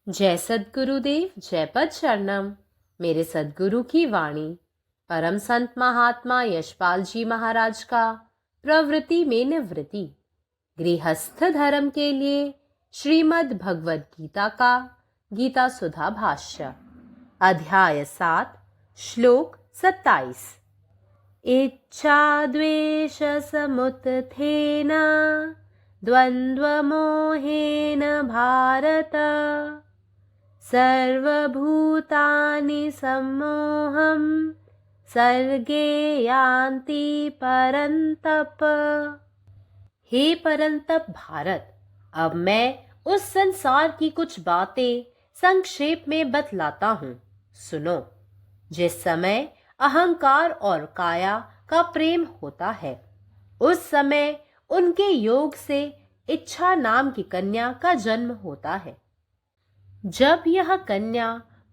जय सद्गुरुदेव, जय पद शरणम। मेरे सद्गुरु की वाणी परम संत महात्मा यशपाल जी महाराज का प्रवृत्ति में निवृत्ति गृहस्थ धर्म के लिए श्रीमद् भगवद गीता का गीता सुधा भाष्य अध्याय 7 श्लोक 27। इच्छा द्वेष समुत्थेन द्वन्द्व मोहेन भारत सर्वभूतानि सम्मोहं सर्गे यान्ति परन्तप। हे परंतप भारत, अब मैं उस संसार की कुछ बातें संक्षेप में बतलाता हूँ। सुनो। जिस समय अहंकार और काया का प्रेम होता है, उस समय उनके योग से इच्छा नाम की कन्या का जन्म होता है। जब यह कन्या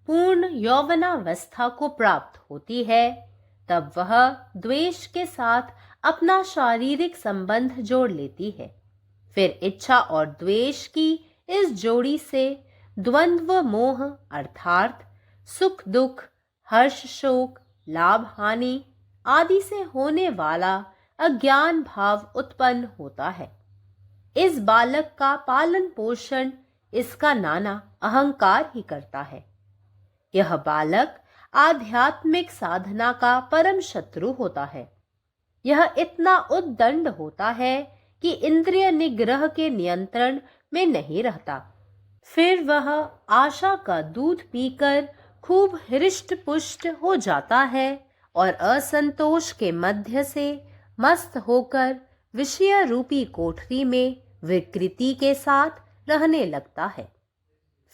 पूर्ण यौवनावस्था को प्राप्त होती है, तब वह द्वेष के साथ अपना शारीरिक संबंध जोड़ लेती है। फिर इच्छा और द्वेष की इस जोड़ी से द्वंद्व मोह अर्थात सुख दुख, हर्ष शोक, लाभ हानि आदि से होने वाला अज्ञान भाव उत्पन्न होता है। इस बालक का पालन पोषण इसका नाना अहंकार ही करता है। यह बालक आध्यात्मिक साधना का परम शत्रु होता है। यह इतना उद्दंड होता है कि इंद्रिय निग्रह के नियंत्रण में नहीं रहता। फिर वह आशा का दूध पीकर खूब हृष्ट पुष्ट हो जाता है और असंतोष के मध्य से मस्त होकर विषय रूपी कोठरी में विकृति के साथ रहने लगता है।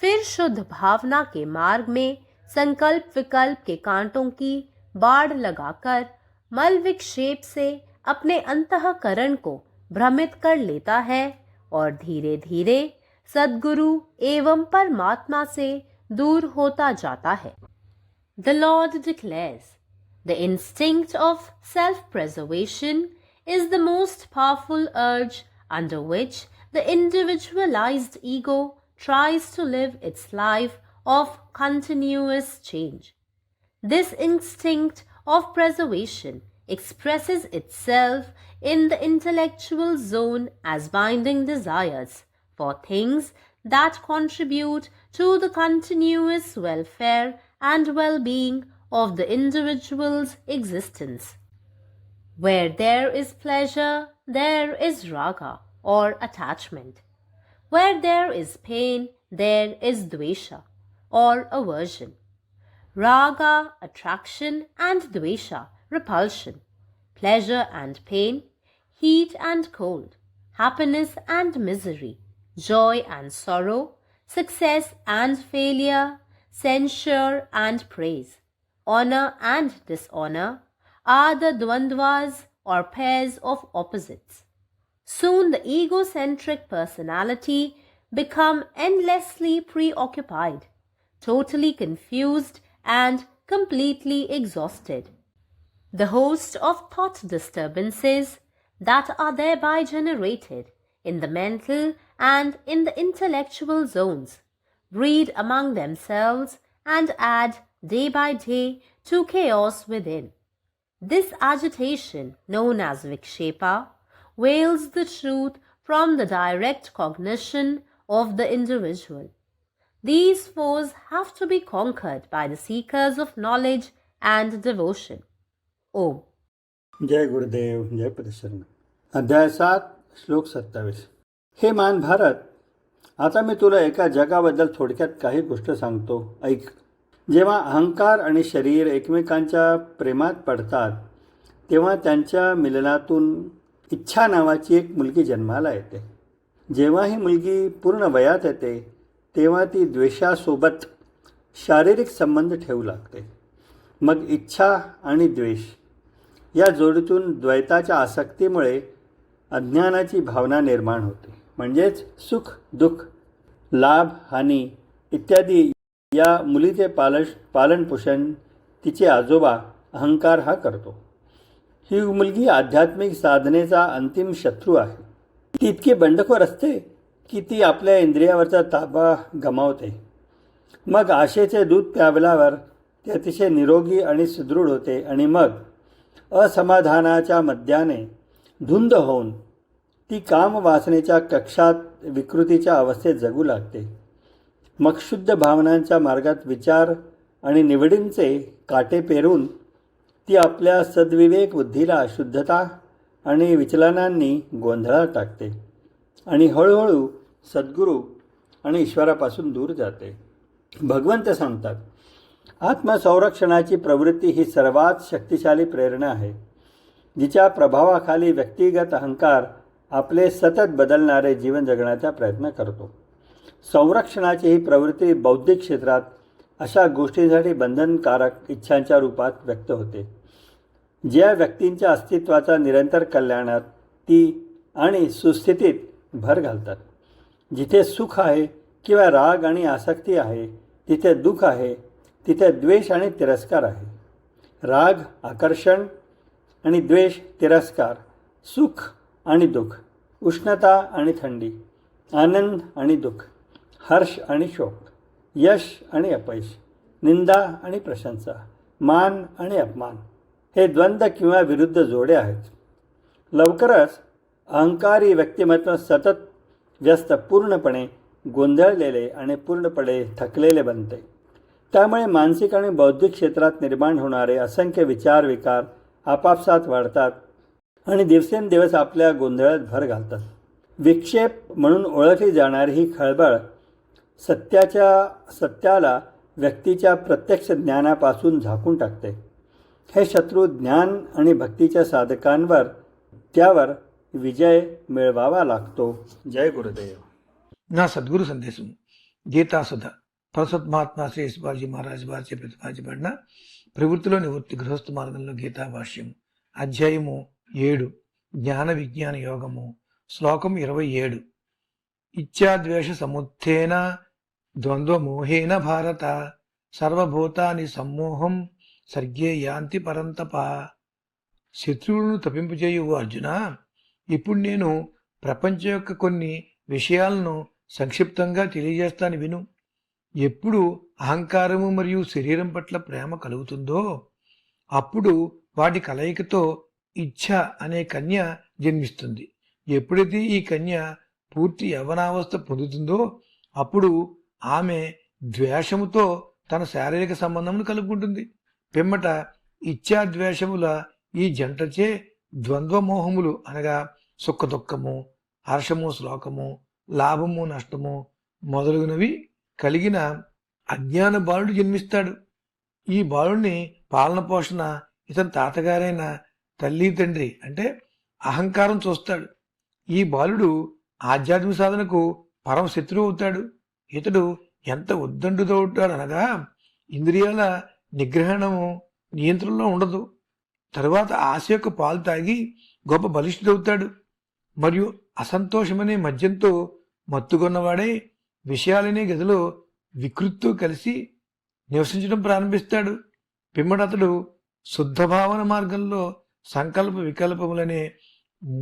फिर शुद्ध भावना के मार्ग में संकल्प विकल्प के कांटों की बाड़ लगाकर मल विक्षेप से अपने अंतःकरण को भ्रमित कर लेता है और धीरे धीरे सद्गुरु एवं परमात्मा से दूर होता जाता है। The Lord declares, the instinct of self-preservation is the most powerful urge under which the individualized ego tries to live its life of continuous change. This instinct of preservation expresses itself in the intellectual zone as binding desires for things that contribute to the continuous welfare and well-being of the individual's existence. Where there is pleasure, there is raga or attachment. Where there is pain, there is dvesha or aversion. Raga, attraction, and dvesha, repulsion. Pleasure and pain, heat and cold. Happiness and misery, joy and sorrow, success and failure, censure and praise, honor and dishonor are the dvandvas or pairs of opposites. Soon the egocentric personality become endlessly preoccupied, totally confused and completely exhausted. The host of thought disturbances that are thereby generated in the mental and in the intellectual zones breed among themselves and add day by day to chaos within. This agitation, known as vikshepa, veils the truth from the direct cognition of the individual. These foes have to be conquered by the seekers of knowledge and devotion. ओम। जय गुरुदेव, जय पदशरण। अध्याय 7 श्लोक 27। हे मान भारत, आता मी तुला एका जगाबद्दल थोडक्यात काही गोष्ट सांगतो, ऐक. जेव्हा अहंकार आणि शरीर एकमेकांच्या प्रेमात पडतात, तेव्हा त्यांच्या मिलनातून इच्छा नावाची एक मुलगी जन्माला येते. जेव्हा ही मुलगी पूर्ण वयात येते, तेव्हा ती द्वेषासोबत शारीरिक संबंध ठेवू लागते. मग इच्छा आणि द्वेष या जोडीतून द्वैताच्या आसक्तीमुळे अज्ञानाची भावना निर्माण होते. म्हणजेच सुख दुःख, लाभ हानी इत्यादी या मुलीचे पालनपोषण तिचे आजोबा अहंकार हा करतो. ही मुलगी आध्यात्मिक साधनेचा अंतिम शत्रू आहे. ती इतकी बंडखोर असते की ती आपल्या इंद्रियावरचा ताबा गमावते मग आशेचे दूध प्यावल्यावर ते अतिशय निरोगी आणि सुदृढ होते आणि मग असमाधानाच्या मद्याने धुंद होऊन ती काम वासनेच्या कक्षात विकृतीच्या अवस्थेत जगू लागते. मग शुद्ध भावनांच्या मार्गात विचार आणि निवडींचे काटे पेरून ती आपल्या सद्विवेक बुद्धीला अशुद्धता आणि विचलनांनी गोंधळात टाकते आणि हळूहळू सद्गुरू आणि ईश्वरापासून दूर जाते. भगवंत सांगतात, आत्मसंरक्षणाची प्रवृत्ती ही सर्वात शक्तिशाली प्रेरणा आहे, जिच्या प्रभावाखाली व्यक्तिगत अहंकार आपले सतत बदलणारे जीवन जगण्याचा प्रयत्न करतो. संरक्षणाची ही प्रवृत्ती बौद्धिक क्षेत्रात अशा गोष्टींसाठी बंधनकारक इच्छांच्या रूपात व्यक्त होते, ज्या व्यक्तींच्या अस्तित्वाचा निरंतर कल्याणात ती आणि सुस्थितीत भर घालतात. जिथे सुख आहे किंवा राग आणि आसक्ती आहे, तिथे दुःख आहे, तिथे द्वेष आणि तिरस्कार आहे. राग आकर्षण आणि द्वेष तिरस्कार, सुख आणि दुःख, उष्णता आणि थंडी, आनंद आणि दुःख, हर्ष आणि शोक, यश आणि अपयश, निंदा आणि प्रशंसा, मान आणि अपमान हे द्वंद्व किंवा विरुद्ध जोडे आहेत. लवकरच अहंकारी व्यक्तिमत्व सतत व्यस्त, पूर्णपणे गोंधळलेले आणि पूर्णपणे थकलेले बनते. त्यामुळे मानसिक आणि बौद्धिक क्षेत्रात निर्माण होणारे असंख्य विचार विकार आपापसात वाढतात आणि दिवसेंदिवस आपल्या गोंधळात भर घालतात. विक्षेप म्हणून ओळखली जाणारी ही खळबळ सत्याला व्यक्तीच्या प्रत्यक्ष ज्ञानापासून झाकून टाकते. हे शत्रू ज्ञान आणि भक्तीच्या साधकांवर त्यावर विजय मिळवावा लागतो. जय गुरुदेव. నా సద్గురు సందేశం గీతాసుధ పరసత్ మహాత్మా శ్రీ శివాజీ మహారాజ్ వారిచే ప్రతిపాదించబడిన ప్రవృత్తిలో నివృత్తి గృహస్థ మార్గంలో గీతా భాష్యం అధ్యాయము 7 జ్ఞాన విజ్ఞాన యోగము శ్లోకం 27 ఇచ్ఛాద్వేష సముత్థేన ద్వంద్వమోహేన భారత సర్వభూతాని సమ్మోహం సర్గే యాంతి పరంతప. శత్రువులను తప్పింపజేయువు అర్జున, ఇప్పుడు నేను ప్రపంచం యొక్క కొన్ని విషయాలను సంక్షిప్తంగా తెలియజేస్తాను విను. ఎప్పుడు అహంకారము మరియు శరీరం పట్ల ప్రేమ కలుగుతుందో అప్పుడు వాటి కలయికతో ఇచ్ఛ అనే కన్య జన్మిస్తుంది. ఎప్పుడైతే ఈ కన్య పూర్తి యవ్వనావస్థ పొందుతుందో అప్పుడు ఆమె ద్వేషముతో తన శారీరక సంబంధమును కలుపుకుంటుంది. పిమ్మట ఇచ్ఛాద్వేషముల ఈ జంటచే ద్వంద్వమోహములు అనగా సుఖ దుఃఖము, హర్షము శ్లోకము, లాభము నష్టము మొదలగునవి కలిగిన అజ్ఞాన బాలుడు జన్మిస్తాడు. ఈ బాలుడిని పాలన పోషణ ఇతని తాతగారైన తల్లి తండ్రి అంటే అహంకారం చూస్తాడు. ఈ బాలుడు ఆధ్యాత్మిక సాధనకు పరమ శత్రువు అవుతాడు. ఇతడు ఎంత ఉద్దండుతో ఉంటాడు అనగా ఇంద్రియాల నిగ్రహణము నియంత్రణలో ఉండదు. తరువాత ఆశ యొక్క పాలు తాగి గొప్ప బలిష్ఠుడవుతాడు మరియు అసంతోషమనే మద్యంతో మత్తుకొన్నవాడై విషయాలనే గదిలో వికృతితో కలిసి నివసించడం ప్రారంభిస్తాడు. పిమ్మట అతడు శుద్ధ భావన మార్గంలో సంకల్ప వికల్పములనే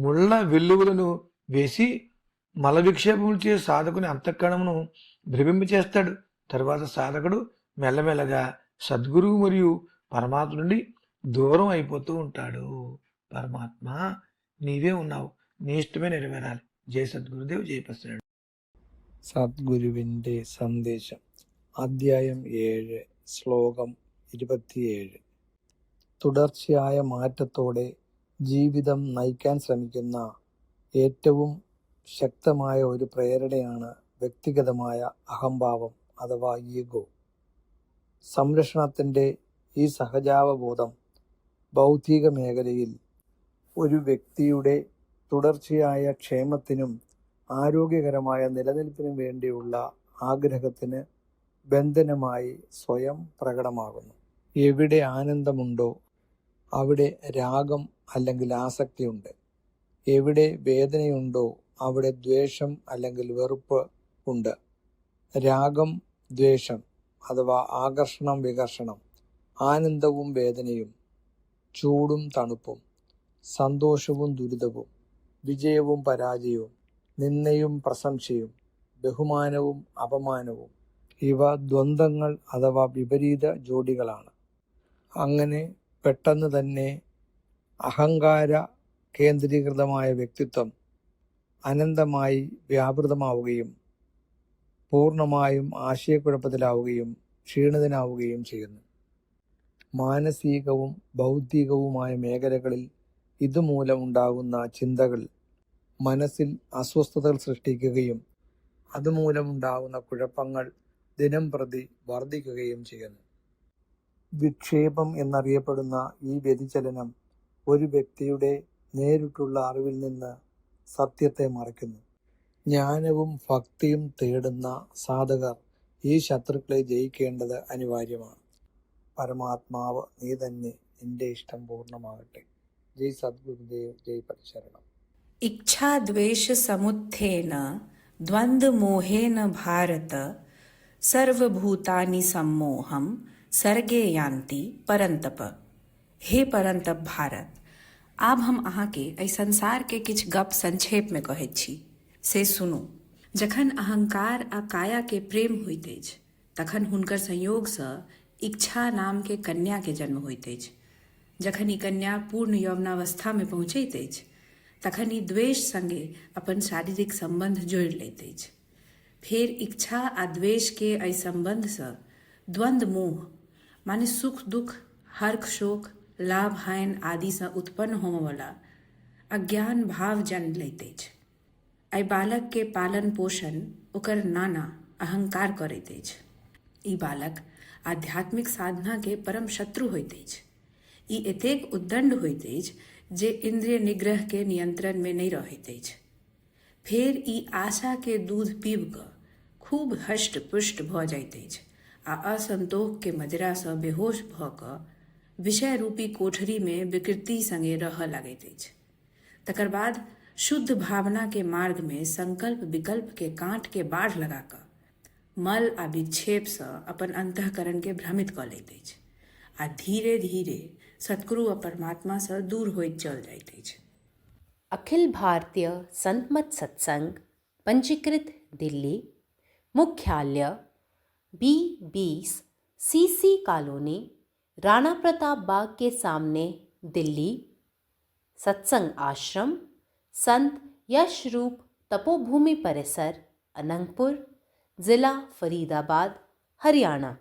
ముళ్ళ వెల్లువలను వేసి మల విక్షేపములు చే సాధకుని అంతఃకరణమును భ్రమింపచేస్తాడు. తరువాత సాధకుడు మెల్లమెల్లగా సద్గురువు మరియు పరమాత్మ నుండి దూరం అయిపోతూ ఉంటాడు. పరమాత్మ నీవే ఉన్నావు, నీ ఇష్టమే నెరవేరాలి. జై సద్గురుదేవ్, జై ప్రసన్న. സദ്ഗുരുവിൻ്റെ സന്ദേശം അധ്യായം 7 ശ്ലോകം 27. തുടർച്ചയായ മാറ്റത്തോടെ ജീവിതം നയിക്കാൻ ശ്രമിക്കുന്ന ഏറ്റവും ശക്തമായ ഒരു പ്രേരണയാണ് വ്യക്തിഗതമായ അഹംഭാവം അഥവാ ഈഗോ. സംരക്ഷണത്തിൻ്റെ ഈ സഹജാവബോധം ബൗദ്ധിക മേഖലയിൽ ഒരു വ്യക്തിയുടെ തുടർച്ചയായ ക്ഷേമത്തിനും ആരോഗ്യകരമായ നിലനിൽപ്പിനും വേണ്ടിയുള്ള ആഗ്രഹത്തിന് ബന്ധനമായി സ്വയം പ്രകടമാകുന്നു. എവിടെ ആനന്ദമുണ്ടോ അവിടെ രാഗം അല്ലെങ്കിൽ ആസക്തിയുണ്ട്. എവിടെ വേദനയുണ്ടോ അവിടെ ദ്വേഷം അല്ലെങ്കിൽ വെറുപ്പ് ഉണ്ട്. രാഗം ദ്വേഷം അഥവാ ആകർഷണം വികർഷണം, ആനന്ദവും വേദനയും, ചൂടും തണുപ്പും, സന്തോഷവും ദുരിതവും, വിജയവും പരാജയവും, നിന്ദയും പ്രശംസയും, ബഹുമാനവും അപമാനവും ഇവ ദ്വന്ദ്ങ്ങൾ അഥവാ വിപരീത ജോഡികളാണ്. അങ്ങനെ പെട്ടെന്ന് തന്നെ അഹങ്കാര കേന്ദ്രീകൃതമായ വ്യക്തിത്വം അനന്തമായി വ്യാപൃതമാവുകയും പൂർണ്ണമായും ആശയക്കുഴപ്പത്തിലാവുകയും ക്ഷീണിതനാവുകയും ചെയ്യുന്നു. മാനസികവും ബൗദ്ധികവുമായ മേഖലകളിൽ ഇതുമൂലമുണ്ടാകുന്ന ചിന്തകൾ മനസ്സിൽ അസ്വസ്ഥതകൾ സൃഷ്ടിക്കുകയും അതുമൂലമുണ്ടാകുന്ന കുഴപ്പങ്ങൾ ദിനം പ്രതി വർദ്ധിക്കുകയും ചെയ്യുന്നു. വിക്ഷേപം എന്നറിയപ്പെടുന്ന ഈ വ്യതിചലനം ഒരു വ്യക്തിയുടെ നേരിട്ടുള്ള അറിവിൽ നിന്ന് സത്യത്തെ മറയ്ക്കുന്നു. ജ്ഞാനവും ഭക്തിയും തേടുന്ന സാധകർ ഈ ശത്രുക്കളെ ജയിക്കേണ്ടത് അനിവാര്യമാണ്. പരമാത്മാവ് നീ തന്നെ, നിന്റെ ഇഷ്ടം പൂർണ്ണമാകട്ടെ. ജയ് സദ്ഗുരുദേവ്, ജയ് പരിശരണം. इच्छाद्वेषसमुत्थेन द्वन्द्वमोहेन भारत सर्वभूतानि सम्मोहं सर्गे यान्ति परंतप। हे परंतप भारत, आब हम अहाँके एहि संसार के किछ गप संक्षेप में कहैत छी, से सुनू। जखन अहंकार आ काया के प्रेम होइत अछि तखन हुनकर संयोग सँ इच्छा नाम के कन्या के जन्म होइत अछि। जखन ई कन्या पूर्ण यौवनावस्था में पहुँचैत अछि तखन ई द्वेष संगे अपन शारीरिक संबंध जोड़ि लैत अछि। फेर इच्छा आ द्वेष के एहि संबंध सँ द्वंद्व मोह माने सुख दुख, हर्ष शोक, लाभ हानि आदि सँ उत्पन्न होमयवला अज्ञान भाव जन्म लैत अछि। एहि बालक के पालन पोषण ओकर नाना अहंकार करैत अछि। ई बालक आध्यात्मिक साधना के परम शत्रु होइत अछि। ई एतेक उद्दंड होइत अछि जे इंद्रिय निग्रह के नियंत्रण में नहीं रहैत अछि। फेर ई आशा के दूध पीब कऽ खूब हष्ट पुष्ट भऽ जाइत अछि आ असंतोष के मदिरा सँ बेहोश भऽ कऽ विषय रूपी कोठरी में विकृति संगे रहऽ लगैत अछि। तकर बाद शुद्ध भावना के मार्ग में संकल्प विकल्प के कांट के बाढ़ लगा कऽ मल आ विक्षेप सँ अपन अंतःकरण के भ्रमित कऽ लैत अछि आ धीरे धीरे सतगुरु आ परमात्मा सँ दूर होइत चल जाइत अछि। अखिल भारतीय संतमत सत्संग पंजीकृत दिल्ली, मुख्यालय B20 CC colony, Rana Pratap Bagh के सामने, दिल्ली। सत्संग आश्रम संत यशरूप तपोभूमि परिसर, अनंगपुर, जिला फरीदाबाद, हरियाणा।